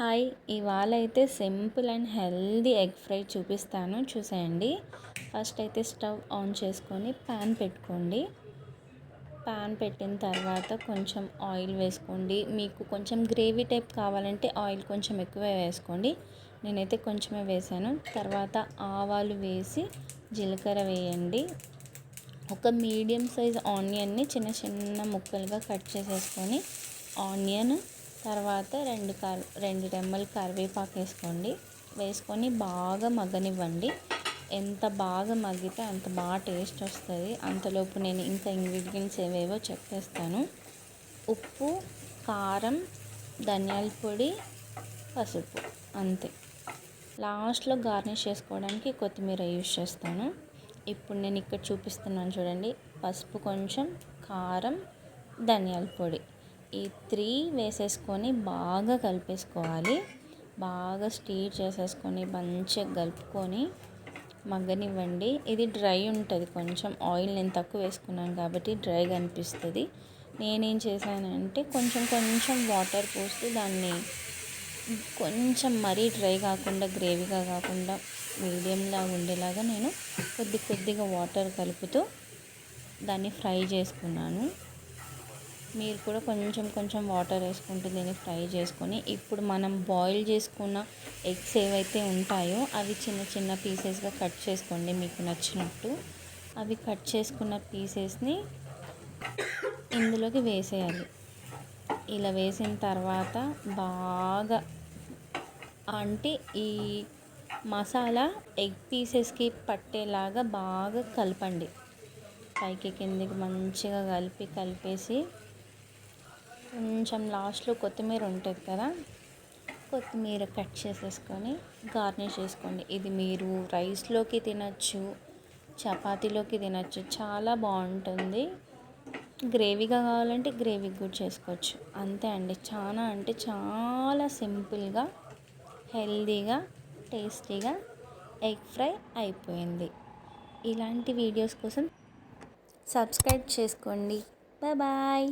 Hi, ఇవాళ అయితే simple and healthy egg fry చూపిస్తాను, చూసేయండి. ఫస్ట్ అయితే స్టవ్ ఆన్ చేసుకొని ప్యాన్ పెట్టుకోండి. ప్యాన్ పెట్టిన తర్వాత కొంచెం ఆయిల్ వేసుకోండి. మీకు కొంచెం గ్రేవీ టైప్ కావాలంటే ఆయిల్ కొంచెం ఎక్కువే వేసుకోండి. నేనైతే కొంచెమే వేసాను. తర్వాత ఆవాలు వేసి జీలకర్ర వేయండి. ఒక మీడియం సైజ్ ఆనియన్ని చిన్న చిన్న ముక్కలుగా కట్ చేసేసుకొని ఆనియన్ తర్వాత రెండు రెమ్మలు కరివేపాకు వేసుకొని బాగా మగ్గనివ్వండి. ఎంత బాగా మగ్గితే అంత బాగా టేస్ట్ వస్తుంది. అంతలోపు నేను ఇంకా ఇంగ్రీడియంట్స్ ఏవేవో చెప్పేస్తాను. ఉప్పు, కారం, ధనియాల పొడి, పసుపు, అంతే. లాస్ట్లో గార్నిష్ చేసుకోవడానికి కొత్తిమీర యూజ్ చేస్తాను. ఇప్పుడు నేను ఇక్కడ చూపిస్తున్నాను చూడండి. పసుపు కొంచెం, కారం, ధనియాల పొడి, ఈ 3 వేసేసుకొని బాగా కలిపేసుకోవాలి. బాగా స్టీర్ చేసేసుకొని మంచిగా కలుపుకొని మగ్గనివ్వండి. ఇది డ్రై ఉంటుంది, కొంచెం ఆయిల్ నేను తక్కువ వేసుకున్నాను కాబట్టి డ్రైగా అనిపిస్తుంది. నేనేం చేశానంటే కొంచెం వాటర్ పోస్తూ దాన్ని కొంచెం మరీ డ్రై కాకుండా గ్రేవీగా కాకుండా మీడియంలా ఉండేలాగా నేను కొద్దిగా వాటర్ కలుపుతూ దాన్ని ఫ్రై చేసుకున్నాను. మీరు కూడా కొంచెం వాటర్ వేసుకుంటూ దీన్ని ఫ్రై చేసుకొని ఇప్పుడు మనం బాయిల్ చేసుకున్న ఎగ్స్ ఏవైతే ఉంటాయో అవి చిన్న పీసెస్గా కట్ చేసుకోండి మీకు నచ్చినట్టు. అవి కట్ చేసుకున్న పీసెస్ని ఇందులోకి వేసేయాలి. ఇలా వేసిన తర్వాత బాగా అంటే ఈ మసాలా ఎగ్ పీసెస్కి పట్టేలాగా బాగా కలపండి. పైకి కిందికి మంచిగా కలిపేసి కొంచెం లాస్ట్లో కొత్తిమీర ఉంటుంది కదా, కొత్తిమీర కట్ చేసేసుకొని గార్నిష్ చేసుకోండి. ఇది మీరు రైస్లోకి తినచ్చు, చపాతీలోకి తినచ్చు, చాలా బాగుంటుంది. గ్రేవీగా కావాలంటే గ్రేవీ కూడా చేసుకోవచ్చు. అంతే అండి, చాలా సింపుల్గా హెల్దీగా టేస్టీగా ఎగ్ ఫ్రై అయిపోయింది. ఇలాంటి వీడియోస్ కోసం సబ్స్క్రైబ్ చేసుకోండి. బాయ్.